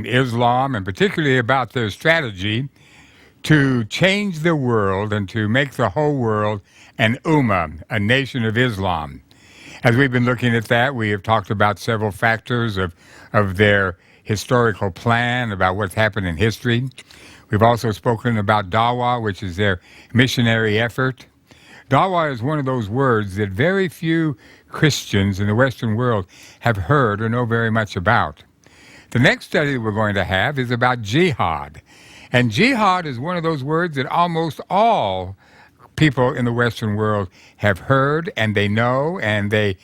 Islam, and particularly about their strategy to change the world and to make the whole world an ummah, a nation of Islam. As we've been looking at that, we have talked about several factors of their historical plan, about what's happened in history. We've also spoken about dawah, which is their missionary effort. Dawah is one of those words that very few Christians in the Western world have heard or know very much about. The next study that we're going to have is about jihad. And jihad is one of those words that almost all people in the Western world have heard, and they know, and they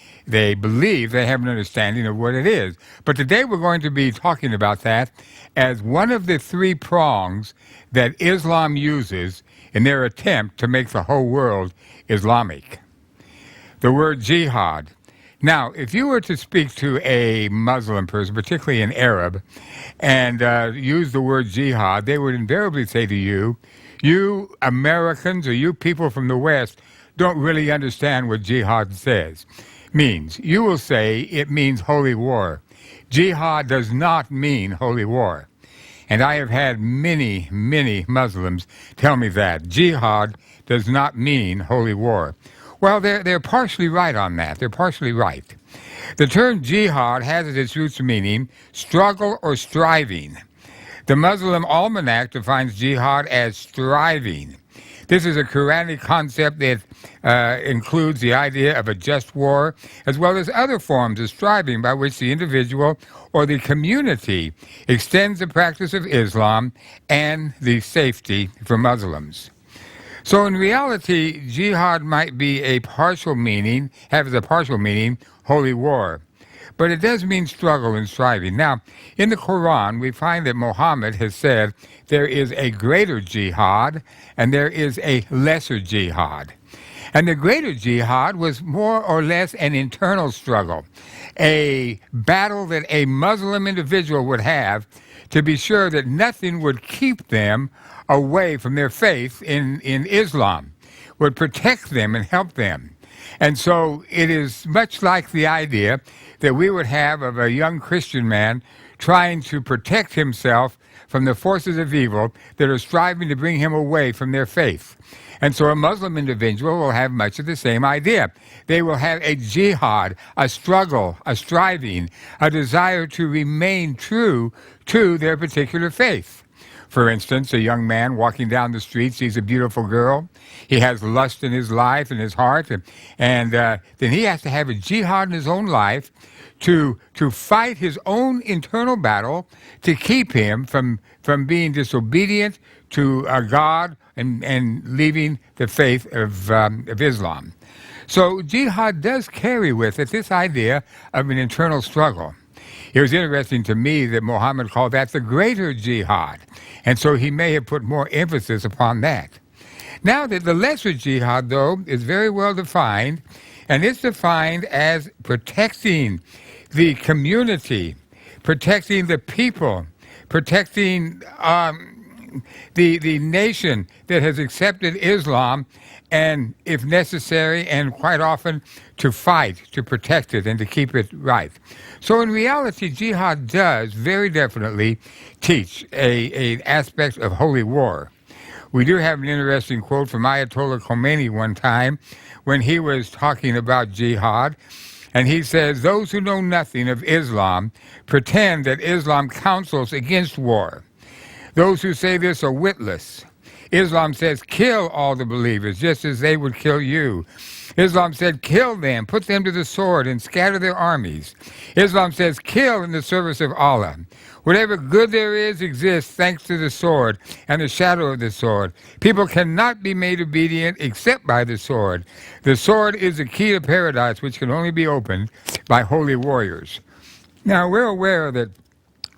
believe they have an understanding of what it is. But today we're going to be talking about that as one of the three prongs that Islam uses in their attempt to make the whole world Islamic. The word jihad. Now, if you were to speak to a Muslim person, particularly an Arab, and use the word jihad, they would invariably say to you, you Americans or you people from the West don't really understand what jihad means. You will say it means holy war. Jihad does not mean holy war. And I have had many, many Muslims tell me that. Jihad does not mean holy war. Well, they're partially right on that. They're partially right. The term jihad has as its roots meaning struggle or striving. The Muslim Almanac defines jihad as striving. This is a Quranic concept that includes the idea of a just war, as well as other forms of striving by which the individual or the community extends the practice of Islam and the safety for Muslims. So in reality, jihad might be have as a partial meaning, holy war. But it does mean struggle and striving. Now, in the Quran, we find that Muhammad has said there is a greater jihad and there is a lesser jihad. And the greater jihad was more or less an internal struggle, a battle that a Muslim individual would have to be sure that nothing would keep them away from their faith in Islam, would protect them and help them. And so it is much like the idea that we would have of a young Christian man trying to protect himself from the forces of evil that are striving to bring him away from their faith. And so a Muslim individual will have much of the same idea. They will have a jihad, a struggle, a striving, a desire to remain true to their particular faith. For instance, a young man walking down the street sees a beautiful girl. He has lust in his life and his heart, and then he has to have a jihad in his own life to fight his own internal battle to keep him from being disobedient to God and leaving the faith of Islam. So jihad does carry with it this idea of an internal struggle. It was interesting to me that Muhammad called that the greater jihad, and so he may have put more emphasis upon that. Now that the lesser jihad, though, is very well defined, and it's defined as protecting the community, protecting the people, protecting the nation that has accepted Islam, and if necessary, and quite often, to fight, to protect it, and to keep it right. So in reality, jihad does very definitely teach an aspect of holy war. We do have an interesting quote from Ayatollah Khomeini one time when he was talking about jihad, and he says, "Those who know nothing of Islam pretend that Islam counsels against war. Those who say this are witless. Islam says, kill all the believers, just as they would kill you. Islam said, kill them, put them to the sword, and scatter their armies. Islam says, kill in the service of Allah. Whatever good there is exists thanks to the sword and the shadow of the sword. People cannot be made obedient except by the sword. The sword is the key to paradise, which can only be opened by holy warriors." Now, we're aware that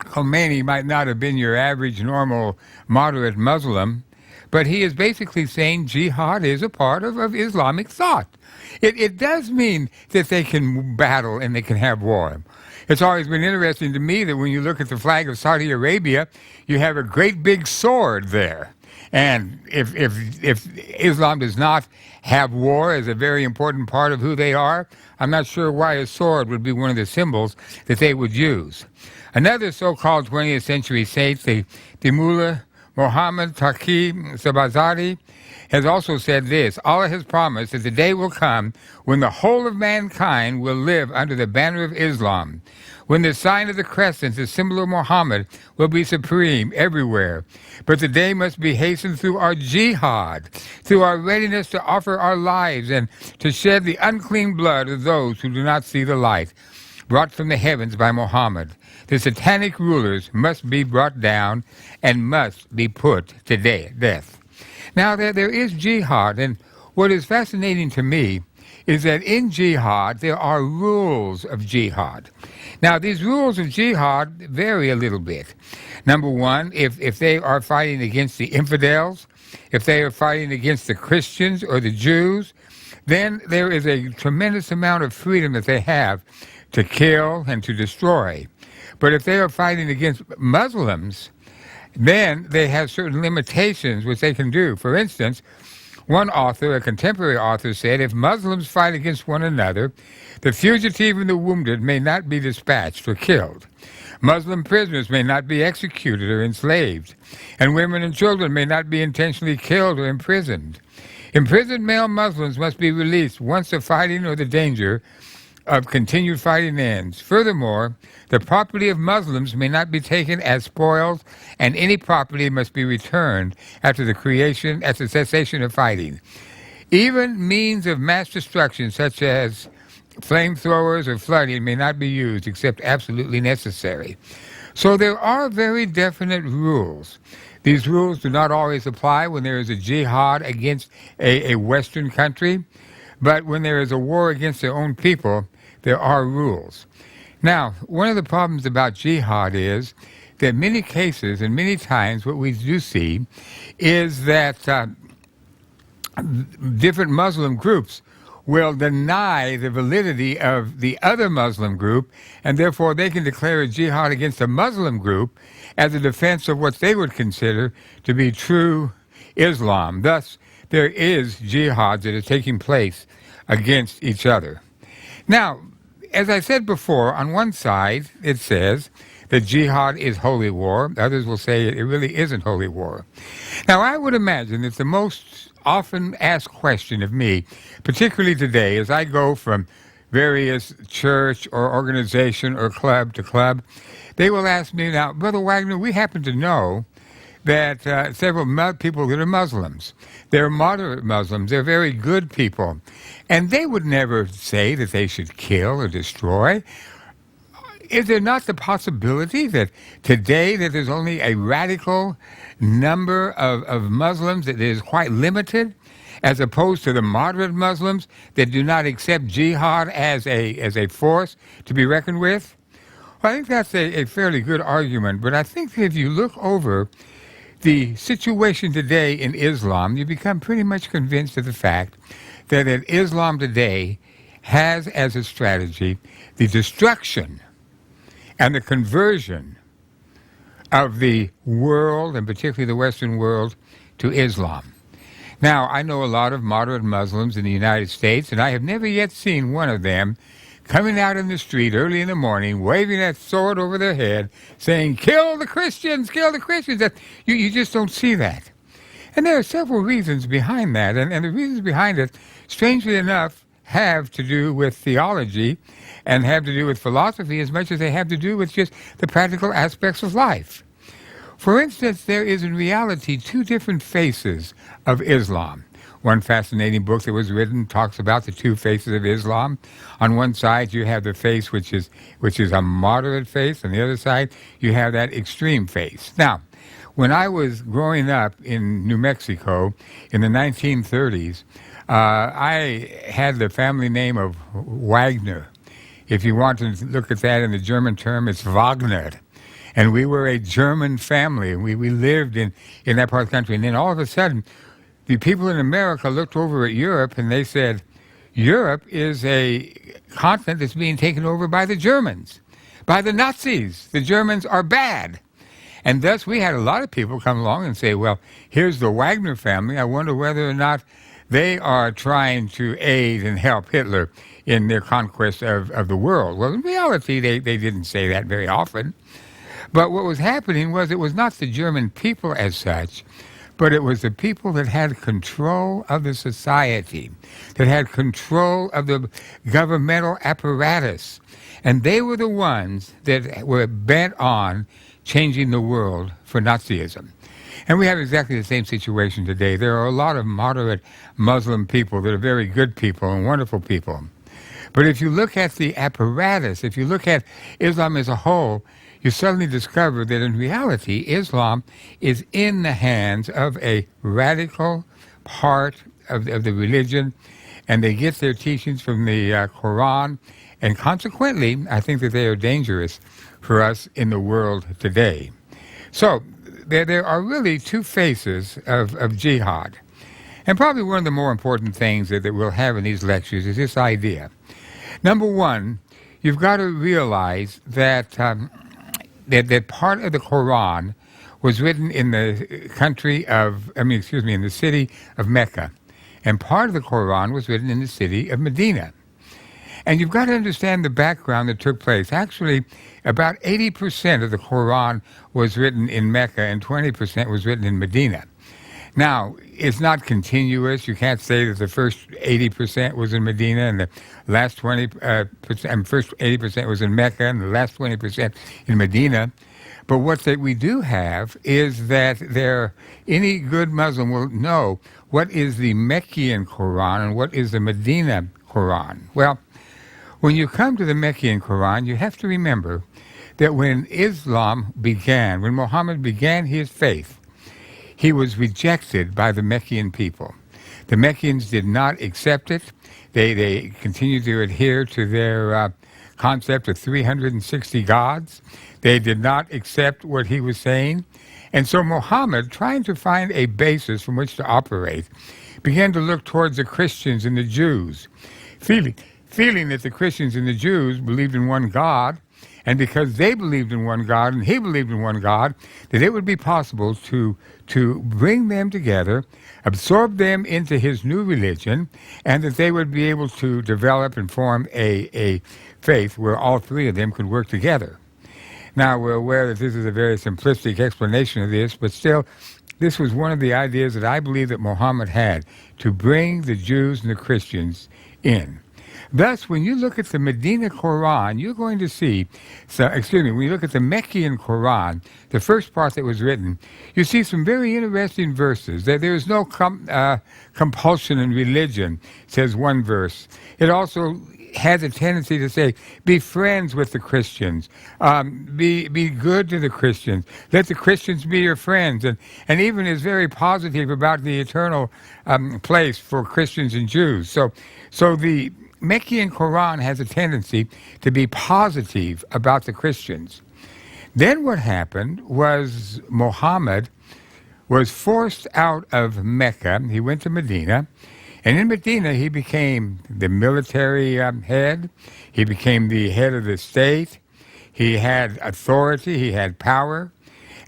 Khomeini might not have been your average, normal, moderate Muslim, but he is basically saying jihad is a part of Islamic thought. It does mean that they can battle and they can have war. It's always been interesting to me that when you look at the flag of Saudi Arabia, you have a great big sword there. And if Islam does not have war as a very important part of who they are, I'm not sure why a sword would be one of the symbols that they would use. Another so-called 20th century saint, the Mullah Muhammad Taqi Sabazari, has also said this: Allah has promised that the day will come when the whole of mankind will live under the banner of Islam, when the sign of the crescent, the symbol of Muhammad, will be supreme everywhere. But the day must be hastened through our jihad, through our readiness to offer our lives and to shed the unclean blood of those who do not see the light brought from the heavens by Muhammad. The satanic rulers must be brought down and must be put to death. Now, there is jihad, and what is fascinating to me is that in jihad, there are rules of jihad. Now, these rules of jihad vary a little bit. Number one, if they are fighting against the infidels, if they are fighting against the Christians or the Jews, then there is a tremendous amount of freedom that they have to kill and to destroy. But if they are fighting against Muslims, then they have certain limitations which they can do. For instance, one author, a contemporary author, said, if Muslims fight against one another, the fugitive and the wounded may not be dispatched or killed. Muslim prisoners may not be executed or enslaved, and women and children may not be intentionally killed or imprisoned. Imprisoned male Muslims must be released once the fighting or the danger of continued fighting ends. Furthermore, the property of Muslims may not be taken as spoils, and any property must be returned after the cessation of fighting. Even means of mass destruction, such as flamethrowers or flooding, may not be used except absolutely necessary. So there are very definite rules. These rules do not always apply when there is a jihad against a Western country, but when there is a war against their own people, there are rules. Now, one of the problems about jihad is that many cases and many times what we do see is that different Muslim groups will deny the validity of the other Muslim group, and therefore they can declare a jihad against a Muslim group as a defense of what they would consider to be true Islam. Thus, there is jihads that are taking place against each other. Now, as I said before, on one side it says that jihad is holy war. Others will say it really isn't holy war. Now, I would imagine that the most often asked question of me, particularly today, as I go from various church or organization or club to club, they will ask me, now, Brother Wagner, we happen to know that several people that are Muslims, they're moderate Muslims, they're very good people, and they would never say that they should kill or destroy. Is there not the possibility that today that there's only a radical number of Muslims that is quite limited, as opposed to the moderate Muslims that do not accept jihad as a force to be reckoned with? Well, I think that's a fairly good argument, but I think that if you look over the situation today in Islam, you become pretty much convinced of the fact that Islam today has as a strategy the destruction and the conversion of the world, and particularly the Western world, to Islam. Now, I know a lot of moderate Muslims in the United States, and I have never yet seen one of them coming out in the street early in the morning, waving that sword over their head, saying, kill the Christians, kill the Christians. You just don't see that. And there are several reasons behind that, and the reasons behind it, strangely enough, have to do with theology and have to do with philosophy as much as they have to do with just the practical aspects of life. For instance, there is in reality two different faces of Islam. One fascinating book that was written talks about the two faces of Islam. On one side, you have the face which is a moderate face. On the other side, you have that extreme face. Now, when I was growing up in New Mexico in the 1930s, I had the family name of Wagner. If you want to look at that in the German term, it's Wagner. And we were a German family. We lived in that part of the country. And then all of a sudden, the people in America looked over at Europe and they said, Europe is a continent that's being taken over by the Germans, by the Nazis. The Germans are bad. And thus we had a lot of people come along and say, well, here's the Wagner family. I wonder whether or not they are trying to aid and help Hitler in their conquest of the world. Well, in reality, they didn't say that very often. But what was happening was it was not the German people as such, but it was the people that had control of the society, that had control of the governmental apparatus. And they were the ones that were bent on changing the world for Nazism. And we have exactly the same situation today. There are a lot of moderate Muslim people that are very good people and wonderful people. But if you look at the apparatus, if you look at Islam as a whole, you suddenly discover that in reality, Islam is in the hands of a radical part of the religion, and they get their teachings from the Quran, and consequently, I think that they are dangerous for us in the world today. So there are really two faces of jihad. And probably one of the more important things that we'll have in these lectures is this idea. Number one, you've got to realize that that part of the Quran was written in the in the city of Mecca, and part of the Quran was written in the city of Medina. And you've got to understand the background that took place. Actually, about 80% of the Quran was written in Mecca and 20% was written in Medina. Now, it's not continuous. You can't say that the first 80% was in Medina and the last 20%, first 80% was in Mecca and the last 20% in Medina. But what we do have is that any good Muslim will know what is the Meccan Quran and what is the Medina Quran. Well, when you come to the Meccan Quran, you have to remember that when Islam began, when Muhammad began his faith, he was rejected by the Meccan people. The Meccans did not accept it. They continued to adhere to their concept of 360 gods. They did not accept what he was saying. And so Muhammad, trying to find a basis from which to operate, began to look towards the Christians and the Jews, feeling that the Christians and the Jews believed in one God, and because they believed in one God and he believed in one God, that it would be possible to bring them together, absorb them into his new religion, and that they would be able to develop and form a faith where all three of them could work together. Now, we're aware that this is a very simplistic explanation of this, but still, this was one of the ideas that I believe that Muhammad had, to bring the Jews and the Christians in. Thus, when you look at the Medina Quran, you're going to see, when you look at the Meccan Quran, the first part that was written, you see some very interesting verses. That there is no compulsion in religion, says one verse. It also has a tendency to say, be friends with the Christians, be good to the Christians, let the Christians be your friends, and even is very positive about the eternal place for Christians and Jews. So the Meccan Quran has a tendency to be positive about the Christians. Then what happened was Muhammad was forced out of Mecca. He went to Medina, and in Medina he became the military head. He became the head of the state. He had authority. He had power.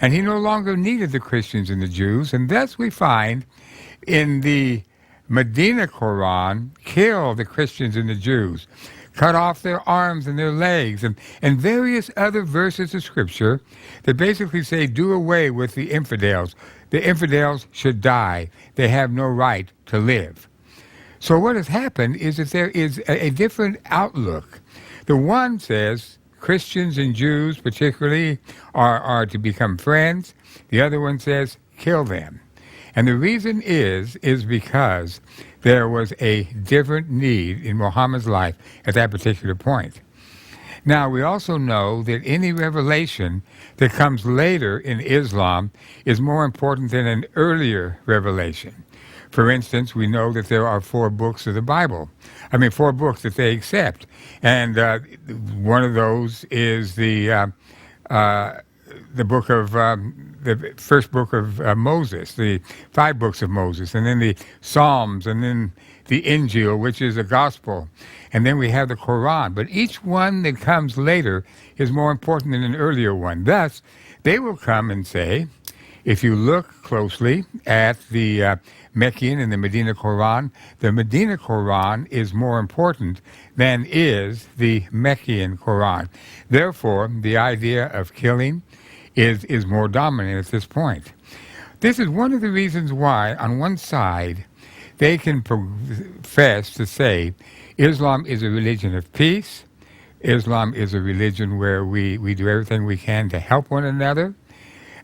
And he no longer needed the Christians and the Jews. And thus we find in the Medina Quran, kill the Christians and the Jews, cut off their arms and their legs, and various other verses of Scripture that basically say, do away with the infidels. The infidels should die. They have no right to live. So what has happened is that there is a different outlook. The one says Christians and Jews particularly are to become friends. The other one says kill them. And the reason is because there was a different need in Muhammad's life at that particular point. Now, we also know that any revelation that comes later in Islam is more important than an earlier revelation. For instance, we know that there are 4 books of the Bible. 4 books that they accept. And one of those is the book of the first book of Moses, the 5 books of Moses, and then the Psalms, and then the Injil, which is a gospel, and then we have the Quran. But each one that comes later is more important than an earlier one. Thus, They will come and say, if you look closely at the Meccan and the Medina Quran, the Medina Quran is more important than is the Meccan Quran. Therefore, the idea of killing is more dominant at this point. This is one of the reasons why, on one side, they can profess to say Islam is a religion of peace. Islam is a religion where we do everything we can to help one another.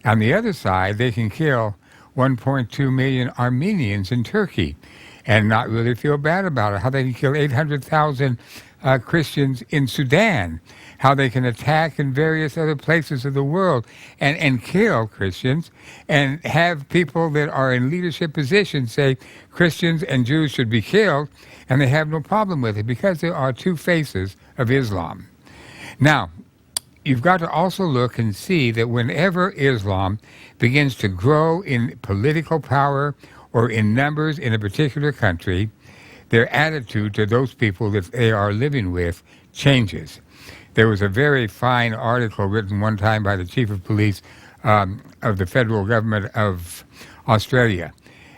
On the other side, they can kill 1.2 million Armenians in Turkey and not really feel bad about it. How they can kill 800,000 Christians in Sudan. How they can attack in various other places of the world and kill Christians and have people that are in leadership positions say Christians and Jews should be killed, and they have no problem with it because there are two faces of Islam. Now, you've got to also look and see that whenever Islam begins to grow in political power or in numbers in a particular country, their attitude to those people that they are living with changes. There was a very fine article written one time by the chief of police of the federal government of Australia.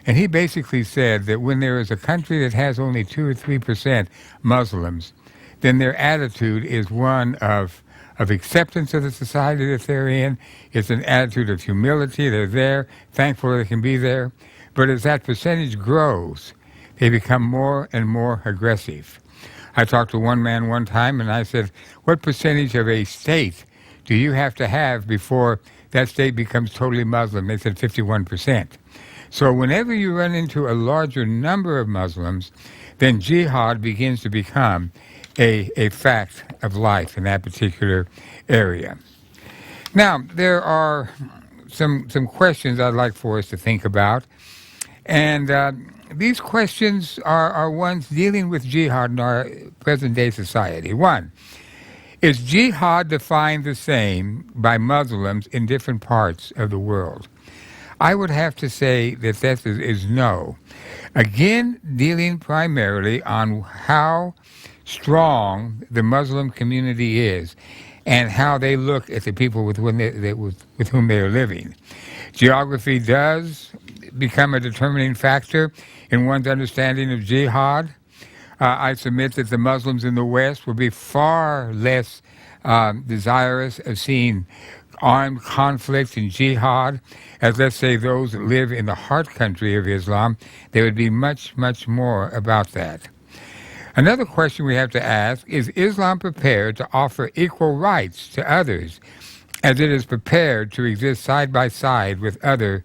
And he basically said that when there is a country that has only 2 or 3% Muslims, then their attitude is one of acceptance of the society that they're in. It's an attitude of humility. They're there, thankful they can be there. But as that percentage grows, they become more and more aggressive. I talked to one man one time, and I said, what percentage of a state do you have to have before that state becomes totally Muslim? They said 51%. So whenever you run into a larger number of Muslims, then jihad begins to become a fact of life in that particular area. Now, there are some questions I'd like for us to think about. And these questions are ones dealing with jihad in our present-day society. One, is jihad defined the same by Muslims in different parts of the world? I would have to say that that is no. Again, dealing primarily on how strong the Muslim community is and how they look at the people with whom they are living. Geography does become a determining factor in one's understanding of jihad. I submit that the Muslims in the West will be far less desirous of seeing armed conflict and jihad as, let's say, those that live in the heart country of Islam. They would be much, much more about that. Another question we have to ask is Islam prepared to offer equal rights to others as it is prepared to exist side by side with other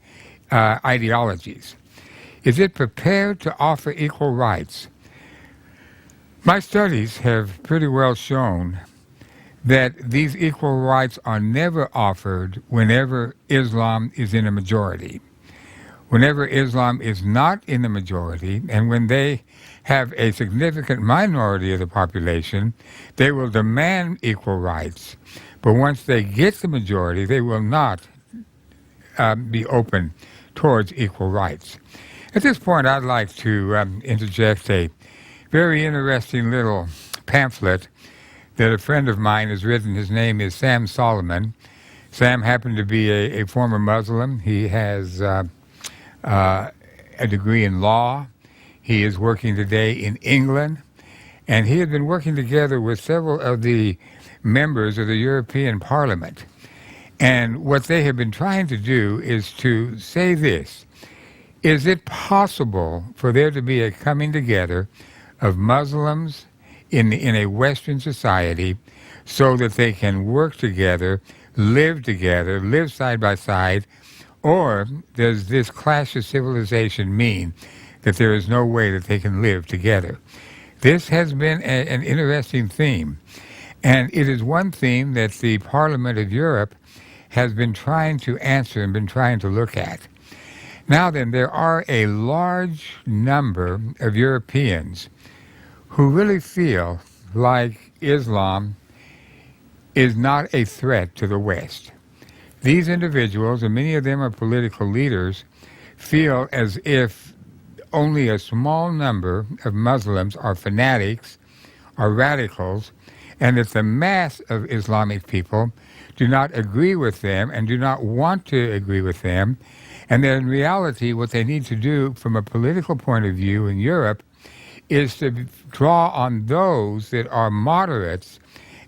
ideologies? Is it prepared to offer equal rights? My studies have pretty well shown that these equal rights are never offered whenever Islam is in a majority. Whenever Islam is not in the majority, and when they have a significant minority of the population, they will demand equal rights. But once they get the majority, they will not be open towards equal rights. At this point, I'd like to interject a very interesting little pamphlet that a friend of mine has written. His name is Sam Solomon. Sam happened to be a former Muslim. He has a degree in law. He is working today in England, and he had been working together with several of the members of the European Parliament. And what they have been trying to do is to say this: is it possible for there to be a coming together of Muslims in a Western society so that they can work together, live side by side? Or does this clash of civilization mean that there is no way that they can live together? This has been an interesting theme, and it is one theme that the Parliament of Europe has been trying to answer and been trying to look at. Now then, there are a large number of Europeans who really feel like Islam is not a threat to the West. These individuals, and many of them are political leaders, feel as if only a small number of Muslims are fanatics, are radicals, and that the mass of Islamic people do not agree with them and do not want to agree with them. And then in reality, what they need to do from a political point of view in Europe is to draw on those that are moderates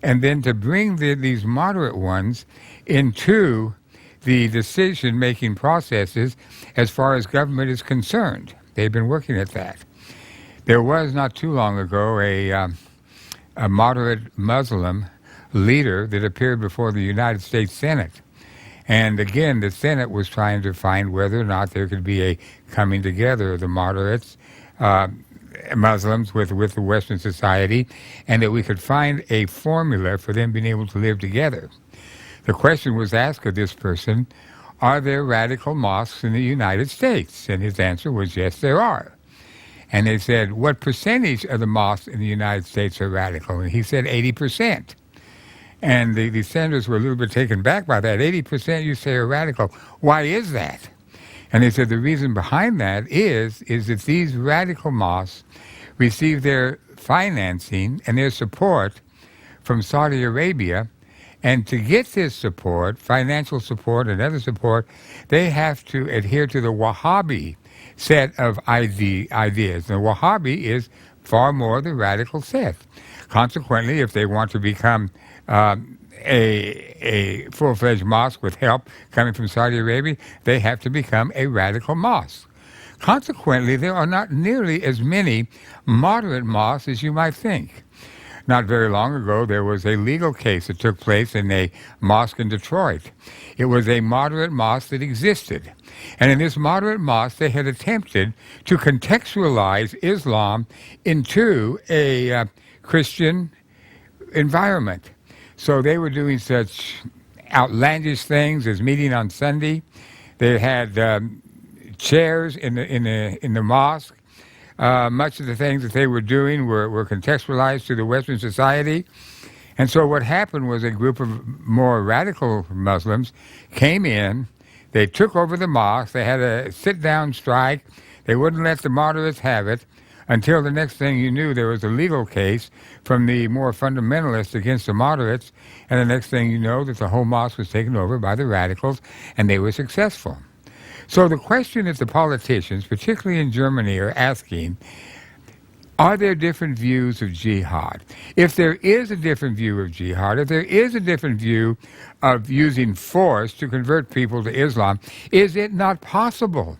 and then to bring these moderate ones into the decision-making processes as far as government is concerned. They've been working at that. There was not too long ago a moderate Muslim leader that appeared before the United States Senate. And again, the Senate was trying to find whether or not there could be a coming together of the moderates, Muslims with the Western society, and that we could find a formula for them being able to live together. The question was asked of this person, are there radical mosques in the United States? And his answer was, yes, there are. And they said, what percentage of the mosques in the United States are radical? And he said 80%. And the senators were a little bit taken back by that. 80% you say are radical. Why is that? And they said the reason behind that is that these radical mosques receive their financing and their support from Saudi Arabia. And to get this support, financial support and other support, they have to adhere to the Wahhabi set of ideas. The Wahhabi is far more the radical sect. Consequently, if they want to become a full-fledged mosque with help coming from Saudi Arabia, they have to become a radical mosque. Consequently, there are not nearly as many moderate mosques as you might think. Not very long ago, there was a legal case that took place in a mosque in Detroit. It was a moderate mosque that existed. And in this moderate mosque, they had attempted to contextualize Islam into a Christian environment. So they were doing such outlandish things as meeting on Sunday. They had chairs in the mosque. Much of the things that they were doing were contextualized to the Western society. And so what happened was a group of more radical Muslims came in. They took over the mosque. They had a sit-down strike. They wouldn't let the moderates have it until the next thing you knew, there was a legal case from the more fundamentalists against the moderates. And the next thing you know, that the whole mosque was taken over by the radicals, and they were successful. So the question that the politicians, particularly in Germany, are asking, are there different views of jihad? If there is a different view of jihad, if there is a different view of using force to convert people to Islam, is it not possible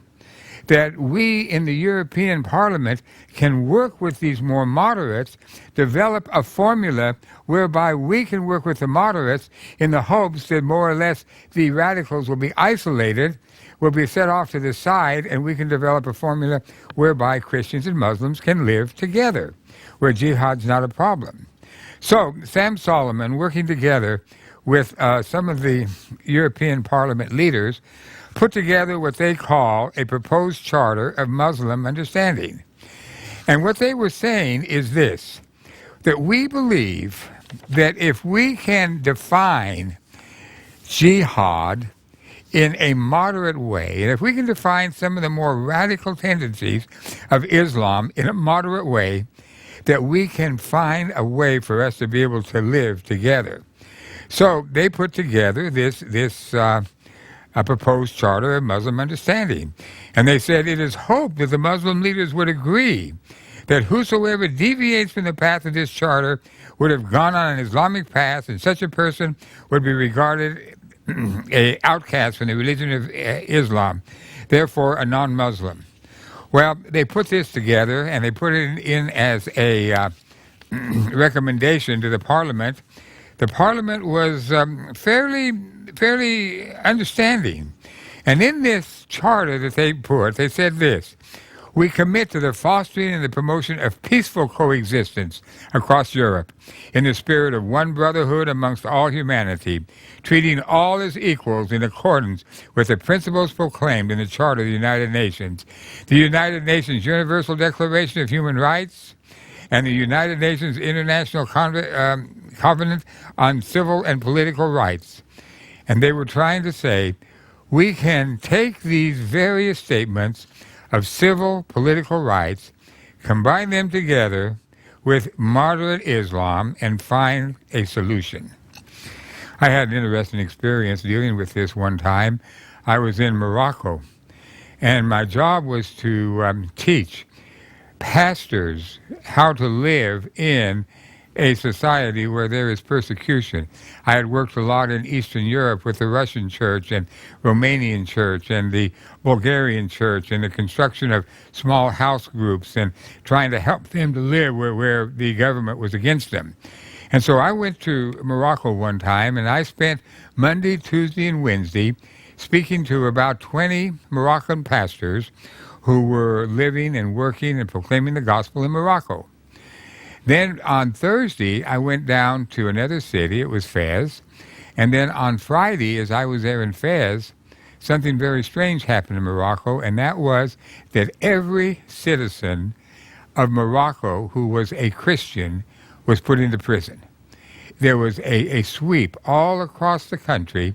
that we in the European Parliament can work with these more moderates, develop a formula whereby we can work with the moderates in the hopes that more or less the radicals will be isolated, will be set off to the side, and we can develop a formula whereby Christians and Muslims can live together, where jihad's not a problem. So Sam Solomon, working together with some of the European Parliament leaders, put together what they call a proposed charter of Muslim understanding. And what they were saying is this, that we believe that if we can define jihad in a moderate way, and if we can define some of the more radical tendencies of Islam in a moderate way, that we can find a way for us to be able to live together. So they put together this a proposed charter of Muslim understanding. And they said it is hoped that the Muslim leaders would agree that whosoever deviates from the path of this charter would have gone on an Islamic path, and such a person would be regarded an outcast from the religion of Islam, therefore a non-Muslim. Well, they put this together, and they put it in as a recommendation to the Parliament. The Parliament was fairly understanding. And in this charter that they put, they said this: we commit to the fostering and the promotion of peaceful coexistence across Europe in the spirit of one brotherhood amongst all humanity, treating all as equals in accordance with the principles proclaimed in the Charter of the United Nations, the United Nations Universal Declaration of Human Rights, and the United Nations International Covenant on Civil and Political Rights. And they were trying to say, we can take these various statements of civil, political rights, combine them together with moderate Islam, and find a solution. I had an interesting experience dealing with this one time. I was in Morocco, and my job was to teach pastors how to live in a society where there is persecution. I had worked a lot in Eastern Europe with the Russian church and Romanian church and the Bulgarian church and the construction of small house groups and trying to help them to live where the government was against them. And so I went to Morocco one time, and I spent Monday, Tuesday, and Wednesday speaking to about 20 Moroccan pastors who were living and working and proclaiming the gospel in Morocco. Then on Thursday, I went down to another city. It was Fez. And then on Friday, as I was there in Fez, something very strange happened in Morocco, and that was that every citizen of Morocco who was a Christian was put into prison. There was a sweep all across the country,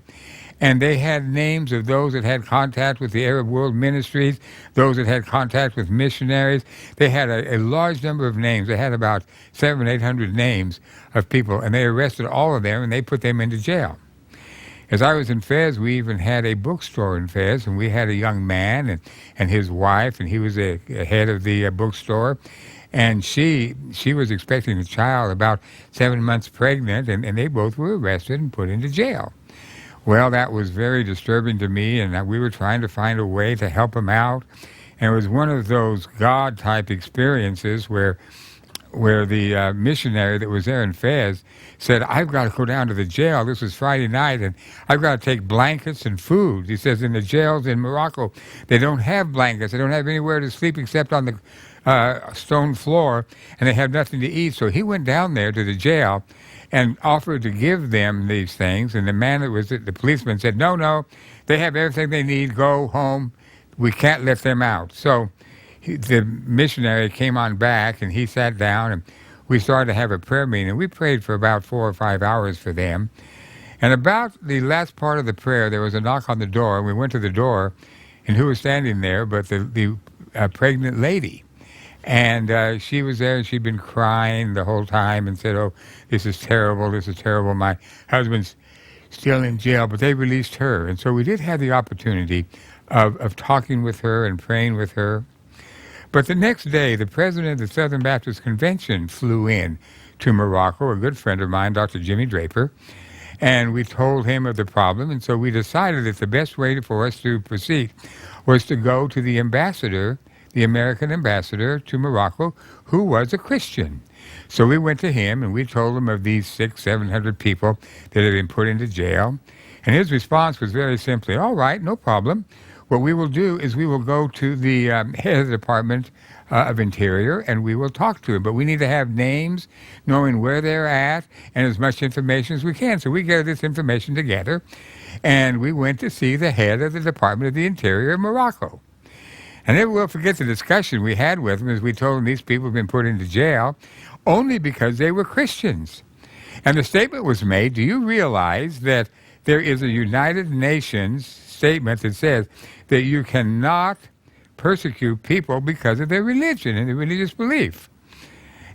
and they had names of those that had contact with the Arab World Ministries, those that had contact with missionaries. They had a large number of names. They had about 700 or 800 names of people, and they arrested all of them, and they put them into jail. As I was in Fez, we even had a bookstore in Fez, and we had a young man and his wife, and he was a head of the bookstore. And she was expecting a child about 7 months pregnant, and they both were arrested and put into jail. Well, that was very disturbing to me, and we were trying to find a way to help them out. And it was one of those God-type experiences where the missionary that was there in Fez said, I've got to go down to the jail. This was Friday night, and I've got to take blankets and food. He says in the jails in Morocco, they don't have blankets. They don't have anywhere to sleep except on the stone floor, and they have nothing to eat. So he went down there to the jail and offered to give them these things. And the man that was the policeman said, no, they have everything they need. Go home. We can't let them out. So the missionary came on back, and he sat down, and we started to have a prayer meeting. We prayed for about 4 or 5 hours for them. And about the last part of the prayer, there was a knock on the door. We went to the door, and who was standing there but the pregnant lady. And she was there, and she'd been crying the whole time and said, this is terrible, this is terrible. My husband's still in jail, but they released her. And so we did have the opportunity of talking with her and praying with her. But the next day, the president of the Southern Baptist Convention flew in to Morocco, a good friend of mine, Dr. Jimmy Draper, and we told him of the problem. And so we decided that the best way for us to proceed was to go to the ambassador, the American ambassador to Morocco, who was a Christian. So we went to him, and we told him of these 600-700 people that had been put into jail. And his response was very simply, all right, no problem. What we will do is we will go to the head of the Department of Interior, and we will talk to him. But we need to have names, knowing where they're at, and as much information as we can. So we gathered this information together, and we went to see the head of the Department of the Interior in Morocco. And never will forget the discussion we had with him as we told him these people have been put into jail only because they were Christians. And the statement was made, do you realize that there is a United Nations statement that says that you cannot persecute people because of their religion and their religious belief?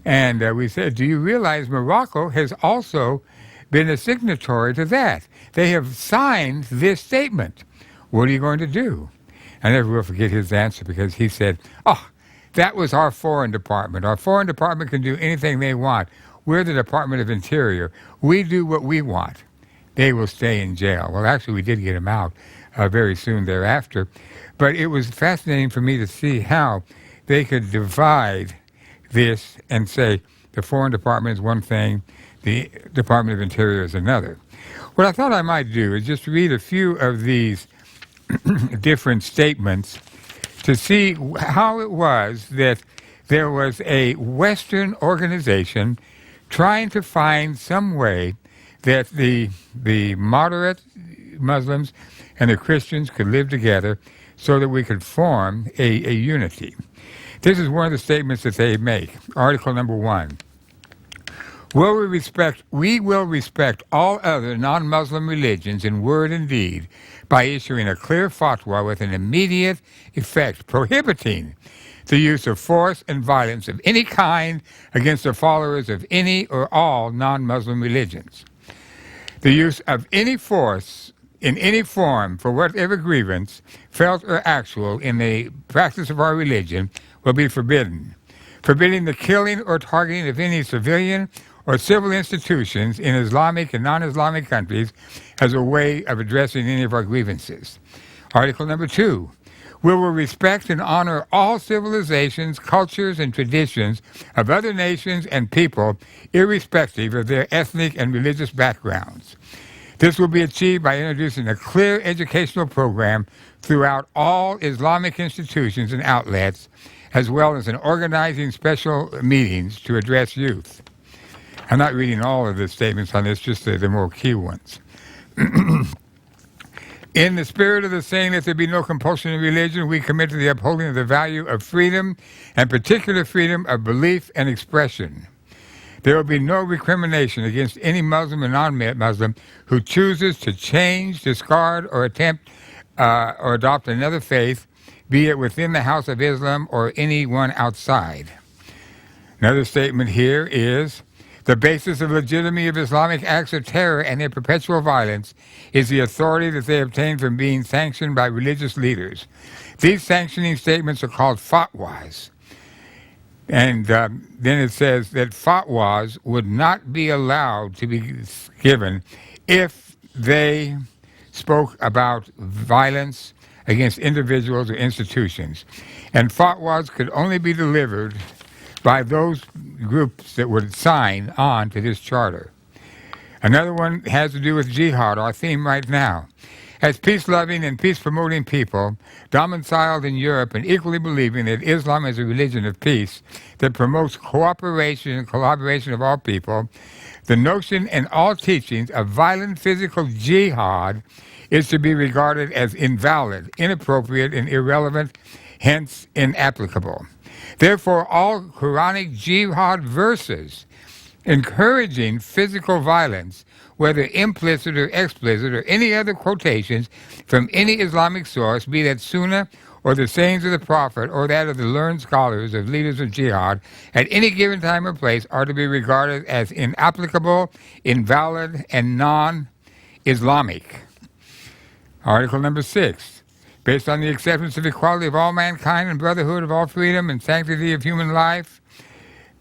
And we said, do you realize Morocco has also been a signatory to that? They have signed this statement. What are you going to do? I never will forget his answer, because he said, that was our foreign department. Our foreign department can do anything they want. We're the Department of Interior. We do what we want. They will stay in jail. Well, actually, we did get him out very soon thereafter. But it was fascinating for me to see how they could divide this and say the foreign department is one thing, the Department of Interior is another. What I thought I might do is just read a few of these different statements to see how it was that there was a Western organization trying to find some way that the moderate Muslims and the Christians could live together so that we could form a unity. This is one of the statements that they make. Article number 1. We will respect all other non-Muslim religions in word and deed by issuing a clear fatwa with an immediate effect prohibiting the use of force and violence of any kind against the followers of any or all non-Muslim religions. The use of any force in any form for whatever grievance, felt or actual, in the practice of our religion will be forbidden. Forbidding the killing or targeting of any civilian or civil institutions in Islamic and non-Islamic countries as a way of addressing any of our grievances. Article number 2. We will respect and honor all civilizations, cultures, and traditions of other nations and people, irrespective of their ethnic and religious backgrounds. This will be achieved by introducing a clear educational program throughout all Islamic institutions and outlets, as well as in organizing special meetings to address youth. I'm not reading all of the statements on this, just the more key ones. In the spirit of the saying that there be no compulsion in religion, we commit to the upholding of the value of freedom, and particular freedom of belief and expression. There will be no recrimination against any Muslim or non-Muslim who chooses to change, discard, or attempt or adopt another faith, be it within the house of Islam or anyone outside. Another statement here is, the basis of legitimacy of Islamic acts of terror and their perpetual violence is the authority that they obtain from being sanctioned by religious leaders. These sanctioning statements are called fatwas. And then it says that fatwas would not be allowed to be given if they spoke about violence against individuals or institutions. And fatwas could only be delivered by those groups that would sign on to this charter. Another one has to do with jihad, our theme right now. As peace-loving and peace-promoting people, domiciled in Europe and equally believing that Islam is a religion of peace that promotes cooperation and collaboration of all people, the notion and all teachings of violent physical jihad is to be regarded as invalid, inappropriate, and irrelevant, hence inapplicable. Therefore, all Quranic jihad verses encouraging physical violence, whether implicit or explicit, or any other quotations from any Islamic source, be that Sunnah or the sayings of the Prophet or that of the learned scholars of leaders of jihad, at any given time or place, are to be regarded as inapplicable, invalid, and non-Islamic. Article number 6. Based on the acceptance of equality of all mankind and brotherhood of all freedom and sanctity of human life,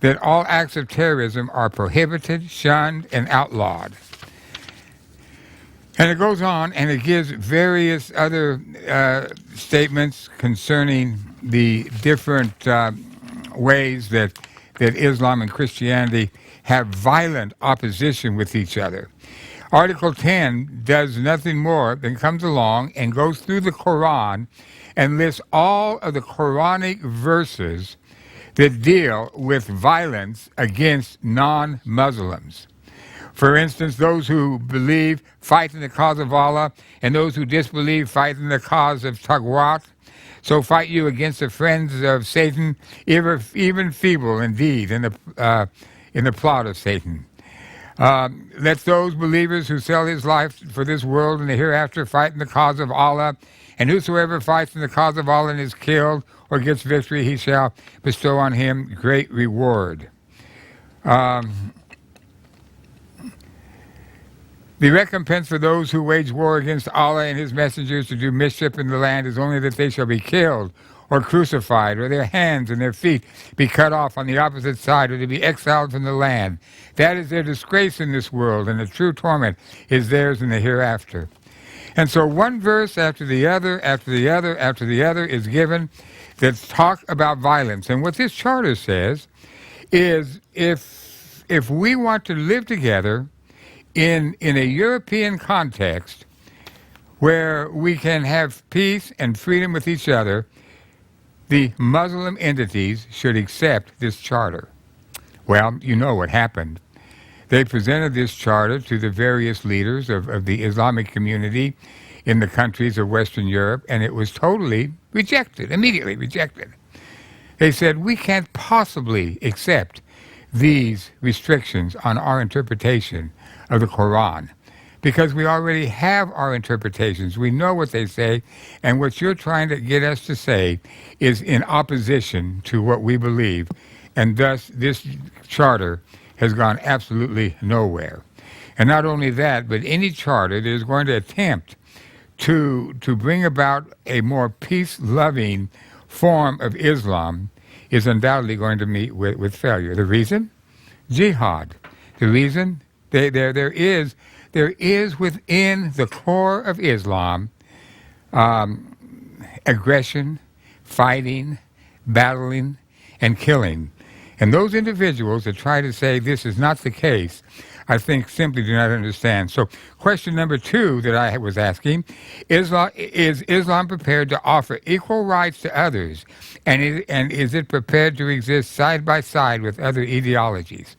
that all acts of terrorism are prohibited, shunned, and outlawed. And it goes on, and it gives various other statements concerning the different ways that Islam and Christianity have violent opposition with each other. Article 10 does nothing more than comes along and goes through the Quran and lists all of the Quranic verses that deal with violence against non-Muslims. For instance, those who believe fight in the cause of Allah, and those who disbelieve fight in the cause of Tagwat. So fight you against the friends of Satan, even feeble indeed in the plot of Satan. Let those believers who sell his life for this world and the hereafter fight in the cause of Allah, and whosoever fights in the cause of Allah and is killed or gets victory, he shall bestow on him great reward. The recompense for those who wage war against Allah and his messengers to do mischief in the land is only that they shall be killed or crucified, or their hands and their feet be cut off on the opposite side, or to be exiled from the land. That is their disgrace in this world, and the true torment is theirs in the hereafter. And so one verse after the other, after the other, after the other is given that talk about violence. And what this charter says is if we want to live together in a European context where we can have peace and freedom with each other, the Muslim entities should accept this charter. Well, you know what happened. They presented this charter to the various leaders of the Islamic community in the countries of Western Europe, and it was totally rejected, immediately rejected. They said, we can't possibly accept these restrictions on our interpretation of the Quran, because we already have our interpretations. We know what they say, and what you're trying to get us to say is in opposition to what we believe, and thus this charter has gone absolutely nowhere. And not only that, but any charter that is going to attempt to bring about a more peace-loving form of Islam is undoubtedly going to meet with failure. The reason? Jihad. The reason? There is within the core of Islam aggression, fighting, battling, and killing. And those individuals that try to say this is not the case, I think simply do not understand. So question number 2 that I was asking, is Islam prepared to offer equal rights to others? And is it prepared to exist side by side with other ideologies?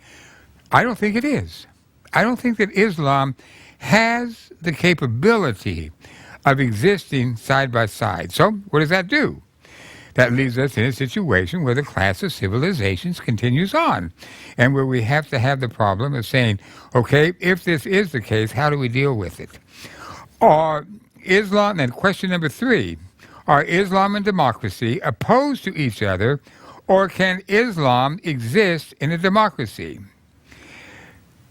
I don't think it is. I don't think that Islam has the capability of existing side by side. So what does that do? That leaves us in a situation where the clash of civilizations continues on, and where we have to have the problem of saying, okay, if this is the case, how do we deal with it? Are Islam, and question number 3, are Islam and democracy opposed to each other, or can Islam exist in a democracy?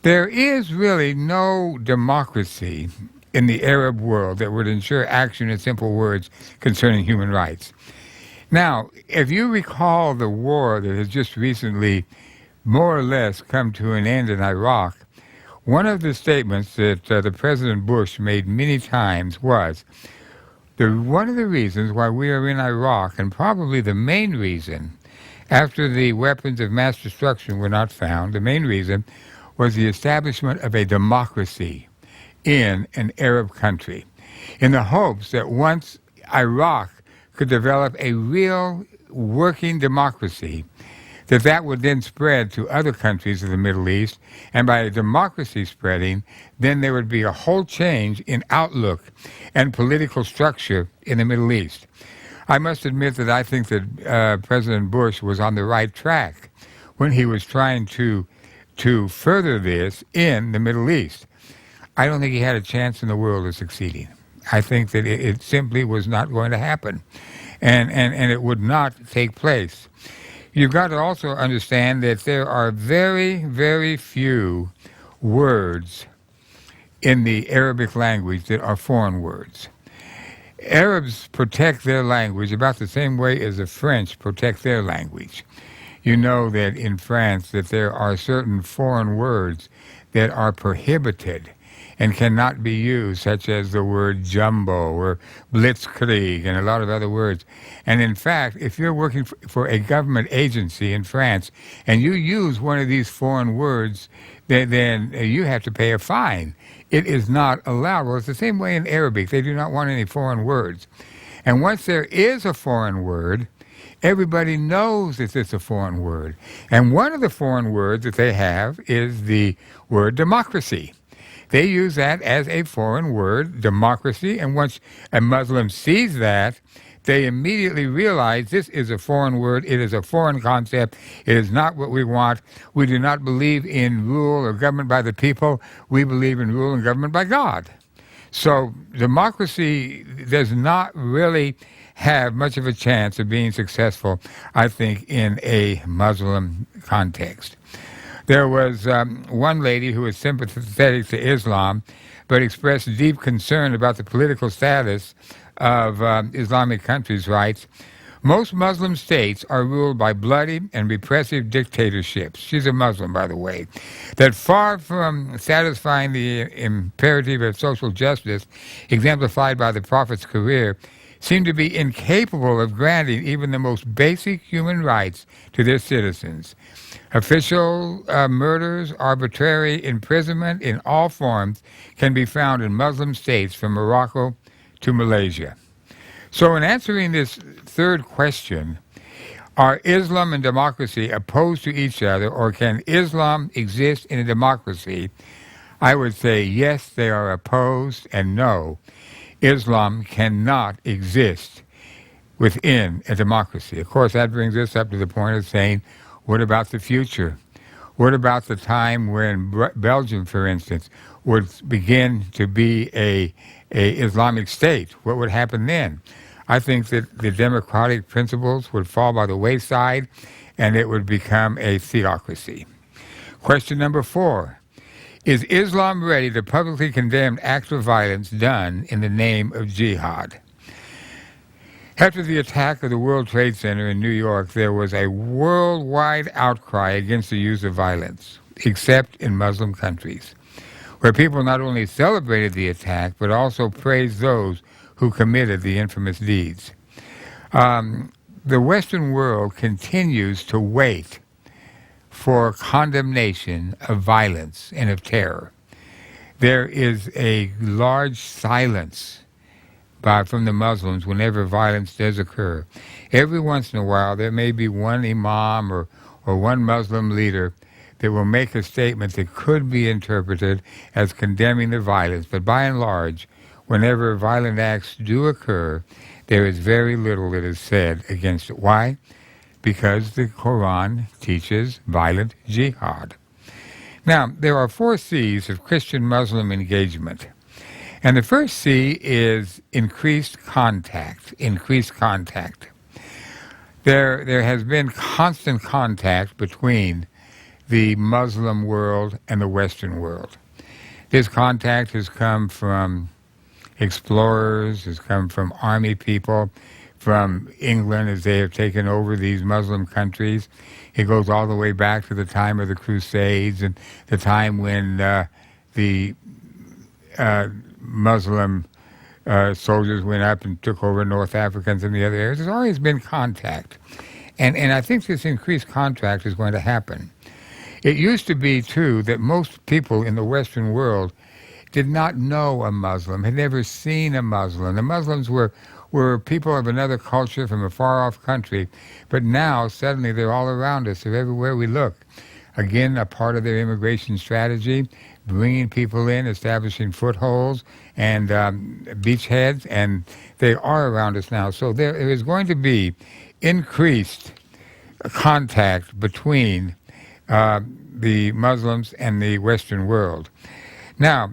There is really no democracy in the Arab world that would ensure action in simple words concerning human rights. Now, if you recall the war that has just recently more or less come to an end in Iraq, one of the statements that the President Bush made many times was, one of the reasons why we are in Iraq, and probably the main reason, after the weapons of mass destruction were not found, the main reason was the establishment of a democracy in an Arab country, in the hopes that once Iraq could develop a real working democracy, that would then spread to other countries of the Middle East, and by a democracy spreading, then there would be a whole change in outlook and political structure in the Middle East. I must admit that I think that President Bush was on the right track when he was trying to further this in the Middle East. I don't think he had a chance in the world of succeeding. I think that it simply was not going to happen, and it would not take place. You've got to also understand that there are very, very few words in the Arabic language that are foreign words. Arabs protect their language about the same way as the French protect their language. You know that in France that there are certain foreign words that are prohibited and cannot be used, such as the word jumbo or blitzkrieg and a lot of other words. And in fact, if you're working for a government agency in France and you use one of these foreign words, then you have to pay a fine. It is not allowed. Well, it's the same way in Arabic. They do not want any foreign words. And once there is a foreign word, everybody knows that it's a foreign word. And one of the foreign words that they have is the word democracy. They use that as a foreign word, democracy, and once a Muslim sees that, they immediately realize this is a foreign word, it is a foreign concept, it is not what we want. We do not believe in rule or government by the people, we believe in rule and government by God. So democracy does not really have much of a chance of being successful, I think, in a Muslim context. There was one lady who was sympathetic to Islam, but expressed deep concern about the political status of Islamic countries' rights. Most Muslim states are ruled by bloody and repressive dictatorships. She's a Muslim, by the way. That far from satisfying the imperative of social justice exemplified by the Prophet's career, seem to be incapable of granting even the most basic human rights to their citizens. Official murders, arbitrary imprisonment in all forms can be found in Muslim states from Morocco to Malaysia. So in answering this third question, are Islam and democracy opposed to each other, or can Islam exist in a democracy? I would say yes, they are opposed, and no, Islam cannot exist within a democracy. Of course, that brings us up to the point of saying, what about the future? What about the time when Belgium, for instance, would begin to be a Islamic state? What would happen then? I think that the democratic principles would fall by the wayside, and it would become a theocracy. Question number 4. Is Islam ready to publicly condemn acts of violence done in the name of jihad? After the attack of the World Trade Center in New York, there was a worldwide outcry against the use of violence, except in Muslim countries, where people not only celebrated the attack, but also praised those who committed the infamous deeds. The Western world continues to wait for condemnation of violence and of terror. There is a large silence from the Muslims whenever violence does occur. Every once in a while, there may be one imam or one Muslim leader that will make a statement that could be interpreted as condemning the violence. But by and large, whenever violent acts do occur, there is very little that is said against it. Why? Because the Quran teaches violent jihad. Now, there are 4 C's of Christian-Muslim engagement. And the first C is increased contact. Increased contact. There has been constant contact between the Muslim world and the Western world. This contact has come from explorers, has come from army people, from England as they have taken over these Muslim countries. It goes all the way back to the time of the Crusades and the time when the Muslim soldiers went up and took over North Africans and the other areas. There's always been contact. And I think this increased contact is going to happen. It used to be, too, that most people in the Western world did not know a Muslim, had never seen a Muslim. The Muslims were people of another culture from a far-off country, but now suddenly they're all around us. They're everywhere we look. Again, a part of their immigration strategy, bringing people in, establishing footholds and beachheads, and they are around us now. So there is going to be increased contact between the Muslims and the Western world. Now,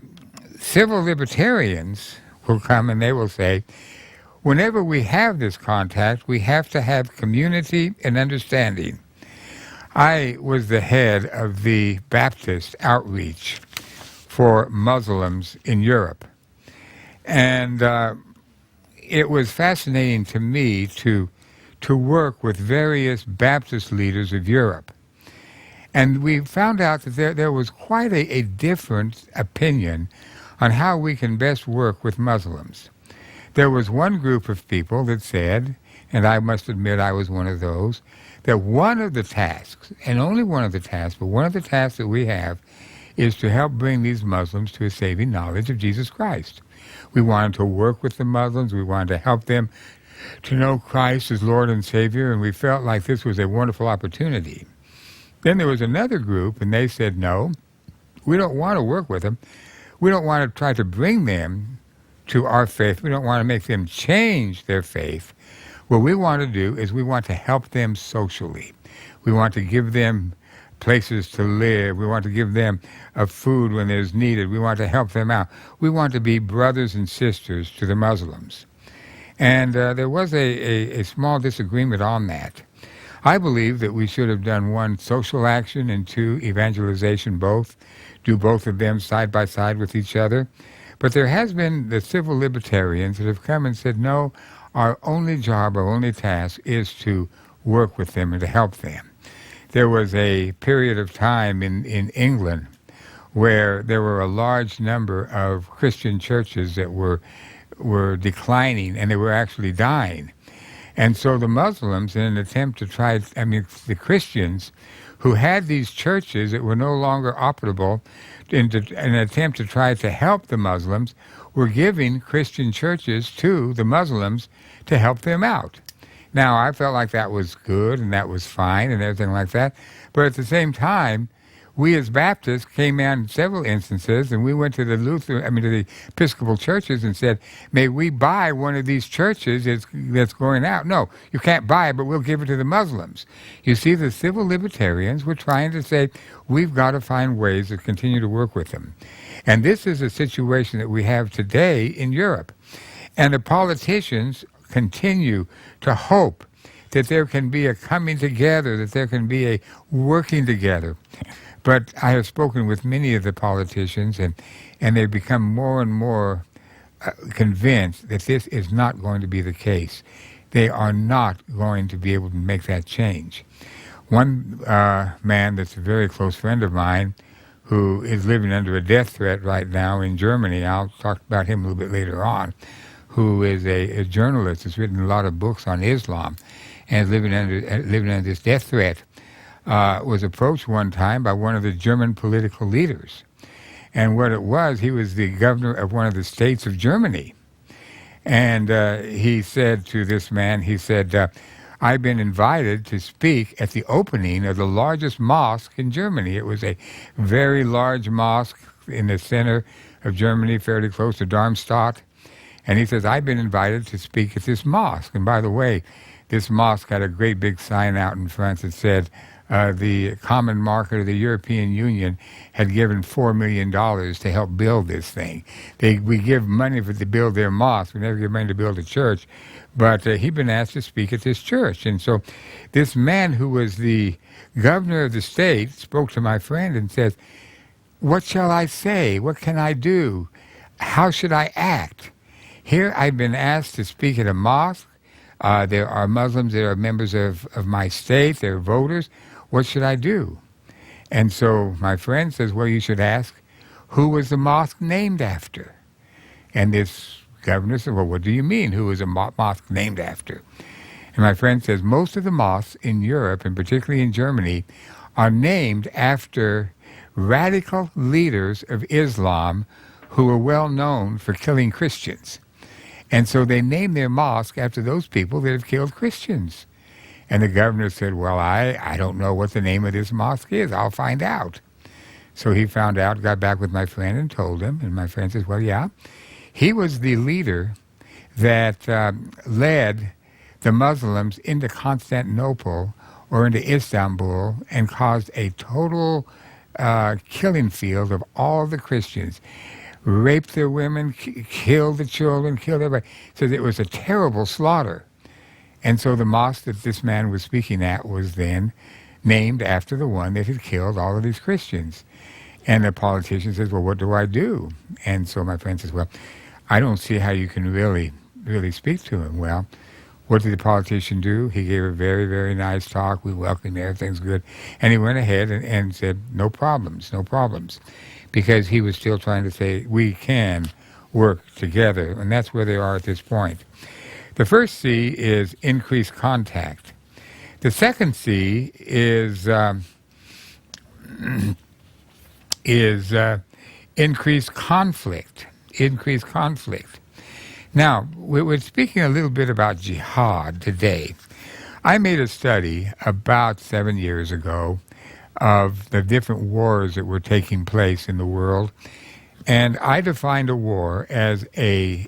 civil libertarians will come and they will say, whenever we have this contact, we have to have community and understanding. I was the head of the Baptist outreach for Muslims in Europe. And it was fascinating to me to work with various Baptist leaders of Europe. And we found out that there was quite a different opinion on how we can best work with Muslims. There was one group of people that said, and I must admit I was one of those, that one of the tasks, and only one of the tasks, but one of the tasks that we have is to help bring these Muslims to a saving knowledge of Jesus Christ. We wanted to work with the Muslims. We wanted to help them to know Christ as Lord and Savior, and we felt like this was a wonderful opportunity. Then there was another group, and they said, no, we don't want to work with them. We don't want to try to bring them to our faith. We don't want to make them change their faith. What we want to do is we want to help them socially. We want to give them places to live. We want to give them food when there's needed. We want to help them out. We want to be brothers and sisters to the Muslims. And there was a small disagreement on that. I believe that we should have done 1, social action, and 2, evangelization, both. Do both of them side by side with each other. But there has been the civil libertarians that have come and said, no, our only job, our only task is to work with them and to help them. There was a period of time in England where there were a large number of Christian churches that were declining, and they were actually dying. And so the Muslims, in an attempt to the Christians who had these churches that were no longer operable, in an attempt to try to help the Muslims, were giving Christian churches to the Muslims to help them out. Now, I felt like that was good and that was fine and everything like that. But at the same time, we as Baptists came out in several instances, and we went to the Episcopal churches and said, may we buy one of these churches that's going out? No, you can't buy it, but we'll give it to the Muslims. You see, the civil libertarians were trying to say, we've got to find ways to continue to work with them. And this is a situation that we have today in Europe. And the politicians continue to hope that there can be a coming together, that there can be a working together. But I have spoken with many of the politicians, and they've become more and more convinced that this is not going to be the case. They are not going to be able to make that change. One man that's a very close friend of mine who is living under a death threat right now in Germany, I'll talk about him a little bit later on, who is a journalist, has written a lot of books on Islam, and is living under this death threat, was approached one time by one of the German political leaders. And what it was, he was the governor of one of the states of Germany. And he said to this man, he said, I've been invited to speak at the opening of the largest mosque in Germany. It was a very large mosque in the center of Germany, fairly close to Darmstadt. And he says, I've been invited to speak at this mosque. And by the way, this mosque had a great big sign out in front that said, the common market of the European Union had given $4 million to help build this thing. We give money to build their mosque. We never give money to build a church. But he'd been asked to speak at this church. And so this man who was the governor of the state spoke to my friend and says, what shall I say? What can I do? How should I act? Here I've been asked to speak at a mosque. There are Muslims that are members of my state. They're voters. What should I do? And so my friend says, well, you should ask, who was the mosque named after? And this governor said, well, what do you mean, who was a mosque named after? And my friend says, most of the mosques in Europe, and particularly in Germany, are named after radical leaders of Islam who are well known for killing Christians. And so they name their mosque after those people that have killed Christians. And the governor said, well, I don't know what the name of this mosque is. I'll find out. So he found out, got back with my friend and told him. And my friend says, well, yeah. He was the leader that led the Muslims into Constantinople or into Istanbul and caused a total killing field of all the Christians. Raped their women, killed the children, killed everybody. So it was a terrible slaughter. And so the mosque that this man was speaking at was then named after the one that had killed all of these Christians. And the politician says, well, what do I do? And so my friend says, well, I don't see how you can really speak to him. Well, what did the politician do? He gave a very, very nice talk. We welcomed him. Everything's good. And he went ahead and said, no problems, because he was still trying to say, we can work together. And that's where they are at this point. The first C is increased contact. The second C is increased conflict. Increased conflict. Now, we're speaking a little bit about jihad today. I made a study about 7 years ago of the different wars that were taking place in the world, and I defined a war as a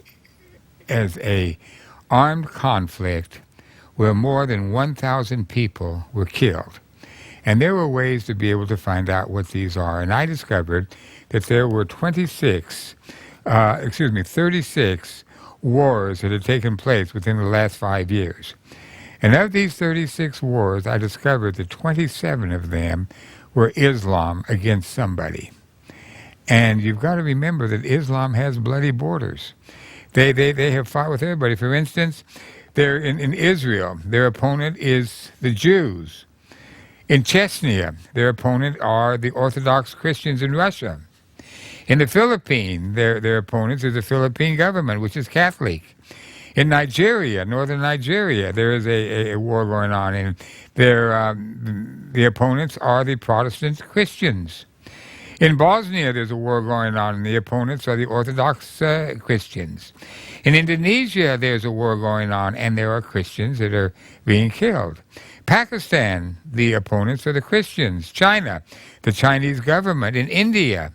armed conflict where more than 1,000 people were killed. And there were ways to be able to find out what these are. And I discovered that there were 36 wars that had taken place within the last 5 years. And of these 36 wars, I discovered that 27 of them were Islam against somebody. And you've got to remember that Islam has bloody borders. They have fought with everybody. For instance, they're in Israel, their opponent is the Jews. In Chechnya, their opponent are the Orthodox Christians in Russia. In the Philippines, their opponents is the Philippine government, which is Catholic. In Nigeria, northern Nigeria, there is a war going on, and the opponents are the Protestant Christians. In Bosnia, there's a war going on, and the opponents are the Orthodox Christians. In Indonesia, there's a war going on, and there are Christians that are being killed. Pakistan, the opponents are the Christians. China, the Chinese government. In India,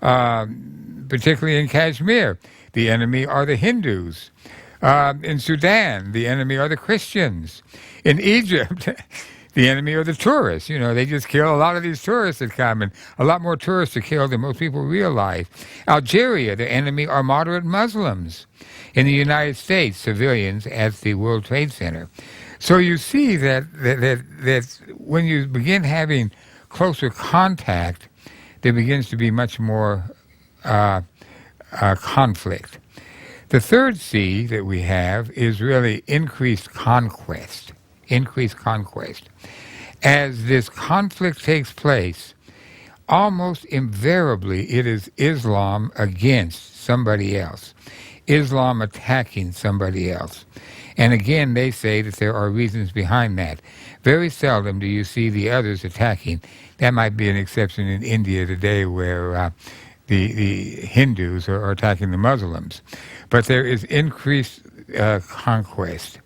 particularly in Kashmir, the enemy are the Hindus. In Sudan, the enemy are the Christians. In Egypt, the enemy are the tourists. You know, they just kill a lot of these tourists that come, and a lot more tourists are killed than most people realize. Algeria, the enemy are moderate Muslims. In the United States, civilians at the World Trade Center. So you see that when you begin having closer contact, there begins to be much more conflict. The third C that we have is really increased conquest. Increased conquest. As this conflict takes place, almost invariably it is Islam against somebody else, Islam attacking somebody else. And again, they say that there are reasons behind that. Very seldom do you see the others attacking. That might be an exception in India today, where the Hindus are attacking the Muslims. But there is increased conquest.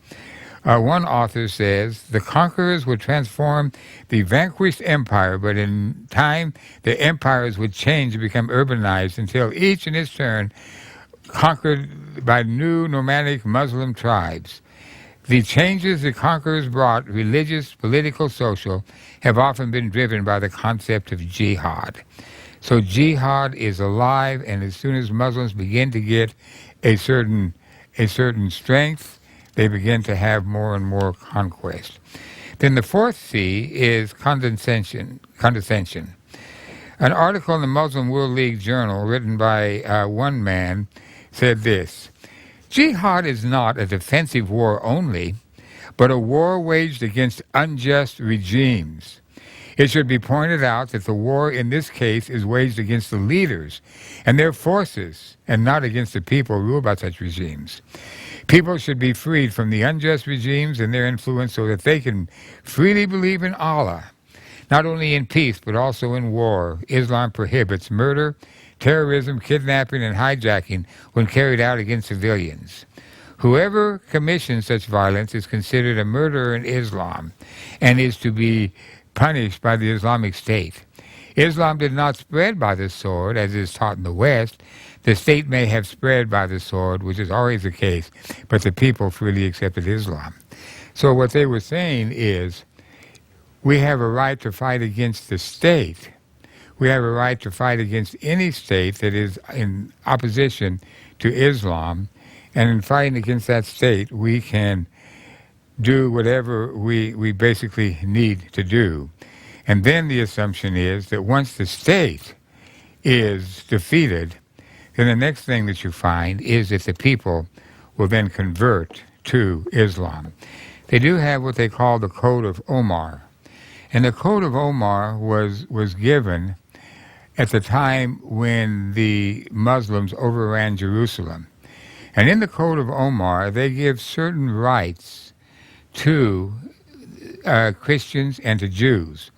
One author says, the conquerors would transform the vanquished empire, but in time the empires would change and become urbanized until each in its turn conquered by new nomadic Muslim tribes. The changes the conquerors brought, religious, political, social, have often been driven by the concept of jihad. So jihad is alive, and as soon as Muslims begin to get a certain strength, they begin to have more and more conquest. Then the fourth C is condescension. An article in the Muslim World League Journal written by one man said this: Jihad is not a defensive war only, but a war waged against unjust regimes. It should be pointed out that the war in this case is waged against the leaders and their forces, and not against the people ruled by such regimes. People should be freed from the unjust regimes and their influence so that they can freely believe in Allah, not only in peace but also in war. Islam prohibits murder, terrorism, kidnapping, and hijacking when carried out against civilians. Whoever commissions such violence is considered a murderer in Islam and is to be punished by the Islamic State. Islam did not spread by the sword, as is taught in the West. The state may have spread by the sword, which is always the case, but the people freely accepted Islam. So what they were saying is, we have a right to fight against the state. We have a right to fight against any state that is in opposition to Islam, and in fighting against that state, we can do whatever we basically need to do. And then the assumption is that once the state is defeated, then the next thing that you find is that the people will then convert to Islam. They do have what they call the Code of Omar. And the Code of Omar was given at the time when the Muslims overran Jerusalem. And in the Code of Omar, they give certain rights to Christians and to Jews.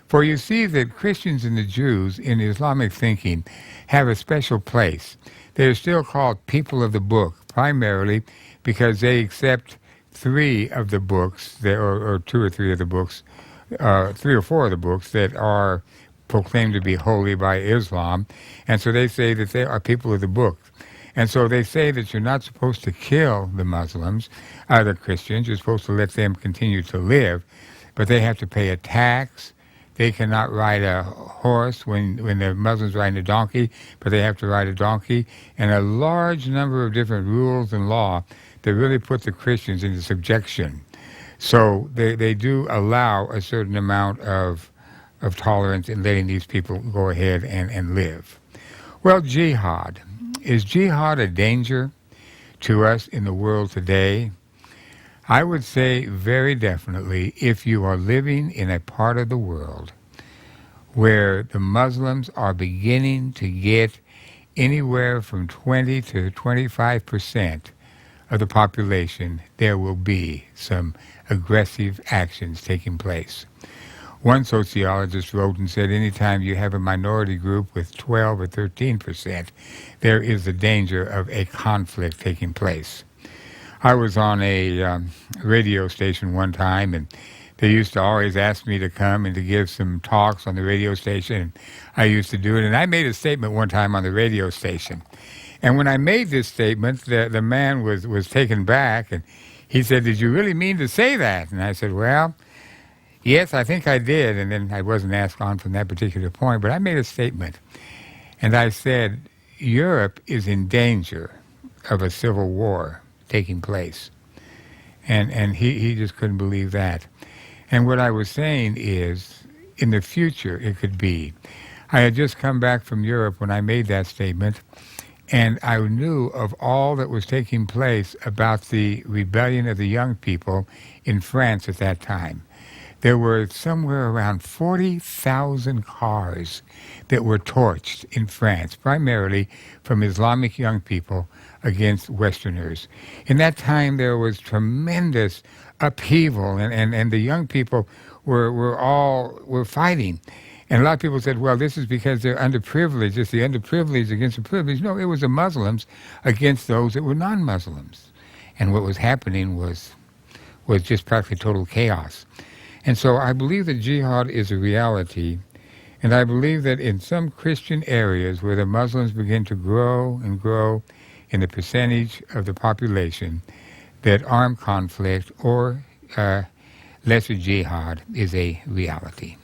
For you see that Christians and the Jews in Islamic thinking have a special place. They're still called people of the book, primarily because they accept three of the books, or two or three of the books, 3 or 4 of the books that are proclaimed to be holy by Islam. And so they say that they are people of the book. And so they say that you're not supposed to kill the Muslims, the Christians. You're supposed to let them continue to live, but they have to pay a tax. They cannot ride a horse when the Muslims ride a donkey, but they have to ride a donkey. And a large number of different rules and law that really put the Christians into subjection. So they do allow a certain amount of tolerance in letting these people go ahead and live. Well, jihad. Is jihad a danger to us in the world today? I would say very definitely, if you are living in a part of the world where the Muslims are beginning to get anywhere from 20 to 25% of the population, there will be some aggressive actions taking place. One sociologist wrote and said, anytime you have a minority group with 12 or 13%, there is a danger of a conflict taking place. I was on a radio station one time, and they used to always ask me to come and to give some talks on the radio station, and I used to do it. And I made a statement one time on the radio station. And when I made this statement, the man was taken back, and he said, "Did you really mean to say that?" And I said, "Well, yes, I think I did." And then I wasn't asked on from that particular point, but I made a statement. And I said, Europe is in danger of a civil war taking place. And he just couldn't believe that. And what I was saying is, in the future it could be. I had just come back from Europe when I made that statement, and I knew of all that was taking place about the rebellion of the young people in France at that time. There were somewhere around 40,000 cars that were torched in France, primarily from Islamic young people against Westerners. In that time, there was tremendous upheaval, and the young people were fighting. And a lot of people said, well, this is because they're underprivileged. It's the underprivileged against the privileged. No, it was the Muslims against those that were non-Muslims. And what was happening was just practically total chaos. And so I believe that jihad is a reality, and I believe that in some Christian areas where the Muslims begin to grow and grow in the percentage of the population, that armed conflict or lesser jihad is a reality.